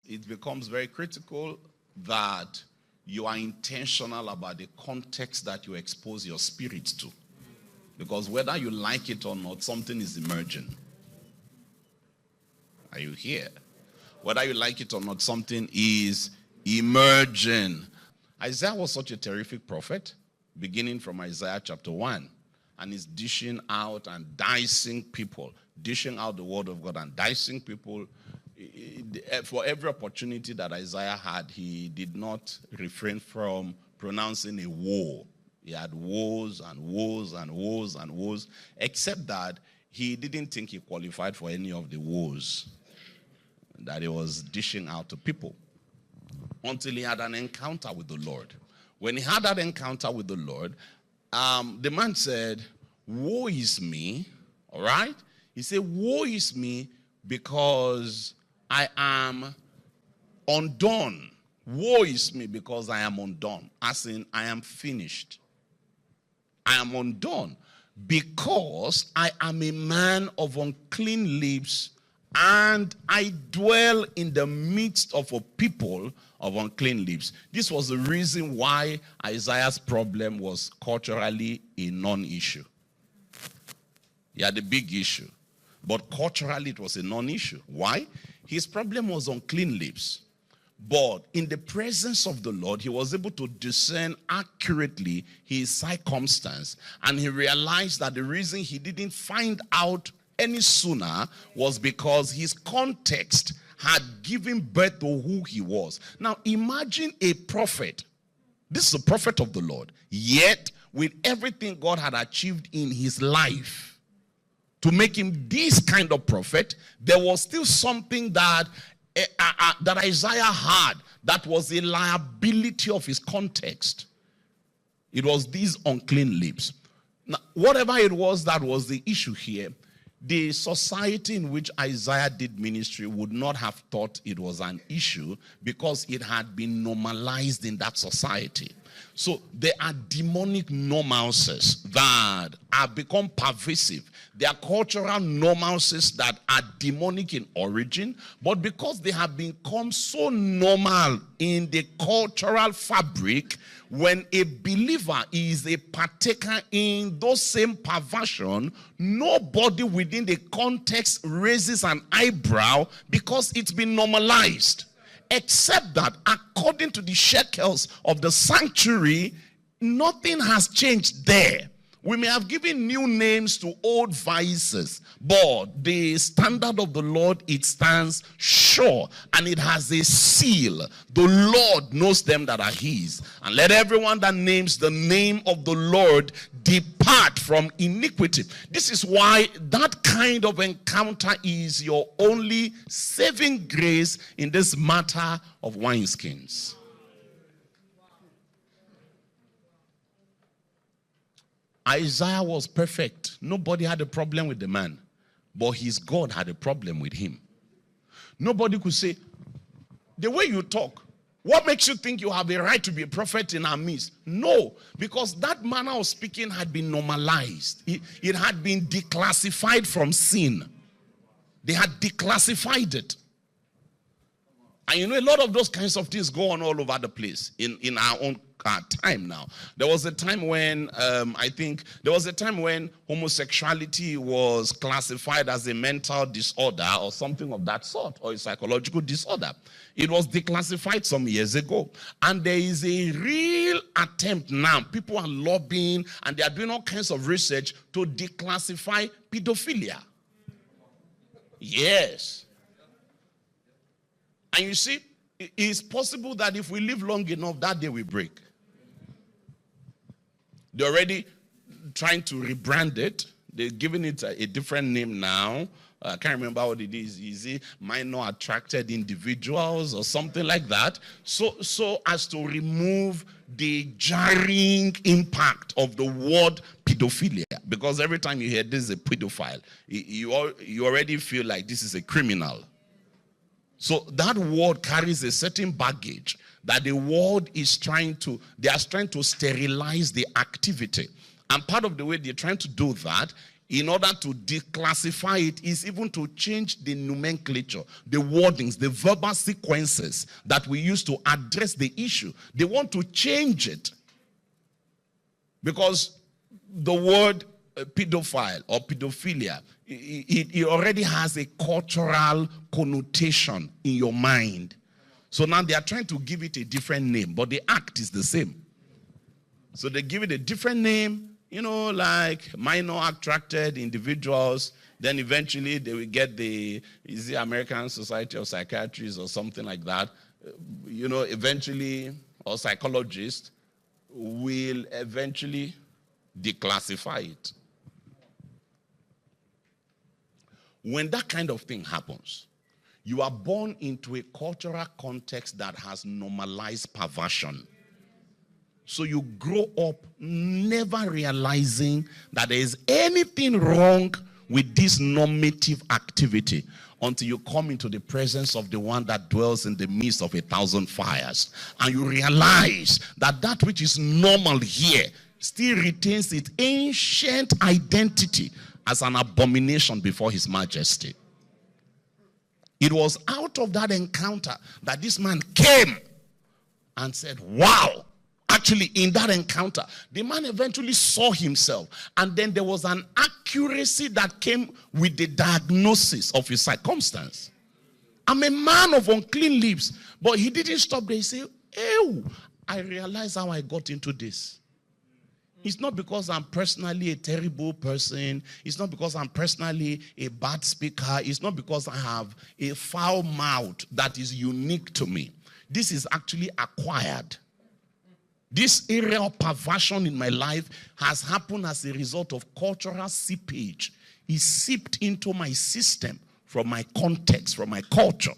it becomes very critical that you are intentional about the context that you expose your spirit to. Because whether you like it or not, something is emerging. Are you here? Whether you like it or not, something is emerging. Isaiah was such a terrific prophet, beginning from Isaiah chapter 1. And he's dishing out and dicing people, dishing out the word of God and dicing people. For every opportunity that Isaiah had, he did not refrain from pronouncing a woe. He had woes and woes and woes and woes, except that he didn't think he qualified for any of the woes that he was dishing out to people until he had an encounter with the Lord. When he had that encounter with the Lord, the man said, woe is me, all right? He said, woe is me because I am undone. Woe is me because I am undone. As in, I am finished. I am undone because I am a man of unclean lips, and I dwell in the midst of a people of unclean lips. This was the reason why Isaiah's problem was culturally a non-issue. He had a big issue, but culturally it was a non-issue. Why? His problem was unclean lips. But in the presence of the Lord, he was able to discern accurately his circumstance. And he realized that the reason he didn't find out any sooner was because his context had given birth to who he was. Now imagine a prophet. This is a prophet of the Lord. Yet with everything God had achieved in his life, to make him this kind of prophet, there was still something that Isaiah had that was a liability of his context. It was these unclean lips. Now, whatever it was that was the issue here, the society in which Isaiah did ministry would not have thought it was an issue because it had been normalized in that society. So there are demonic normalcies that have become pervasive. There are cultural normalcies that are demonic in origin, but because they have become so normal in the cultural fabric, when a believer is a partaker in those same perversion, nobody within the context raises an eyebrow because it's been normalized. Except that according to the shekels of the sanctuary, nothing has changed there. We may have given new names to old vices, but the standard of the Lord, it stands sure, and it has a seal. The Lord knows them that are his. And let everyone that names the name of the Lord depart from iniquity. This is why that kind of encounter is your only saving grace in this matter of wineskins. Isaiah was perfect. Nobody had a problem with the man. But his God had a problem with him. Nobody could say, the way you talk, what makes you think you have a right to be a prophet in our midst? No, because that manner of speaking had been normalized. It had been declassified from sin. They had declassified it. And you know, a lot of those kinds of things go on all over the place in our own time now. There was a time when, when homosexuality was classified as a mental disorder or something of that sort, or a psychological disorder. It was declassified some years ago. And there is a real attempt now. People are lobbying and they are doing all kinds of research to declassify pedophilia. Yes. And you see, it's possible that if we live long enough, that day will break. They're already trying to rebrand it. They're giving it a different name now. I can't remember what it is. Is it minor attracted individuals or something like that? So as to remove the jarring impact of the word pedophilia. Because every time you hear this is a pedophile, you already feel like this is a criminal. So that word carries a certain baggage that the world is trying to sterilize the activity. And part of the way they're trying to do that in order to declassify it is even to change the nomenclature, the wordings, the verbal sequences that we use to address the issue. They want to change it. Because the word pedophile or pedophilia, it already has a cultural connotation in your mind. So now they are trying to give it a different name, but the act is the same. So they give it a different name, you know, like minor attracted individuals. Then eventually they will get the American Society of Psychiatrists or something like that. You know, eventually, or psychologists will eventually declassify it. When that kind of thing happens, you are born into a cultural context that has normalized perversion. So you grow up never realizing that there is anything wrong with this normative activity until you come into the presence of the one that dwells in the midst of 1,000 fires. And you realize that that which is normal here still retains its ancient identity as an abomination before his majesty. It was out of that encounter that this man came and said, wow. Actually, in that encounter, the man eventually saw himself. And then there was an accuracy that came with the diagnosis of his circumstance. I'm a man of unclean lips. But he didn't stop there. He said, ew, I realized how I got into this. It's not because I'm personally a terrible person. It's not because I'm personally a bad speaker. It's not because I have a foul mouth that is unique to me. This is actually acquired. This area of perversion in my life has happened as a result of cultural seepage. It seeped into my system from my context, from my culture.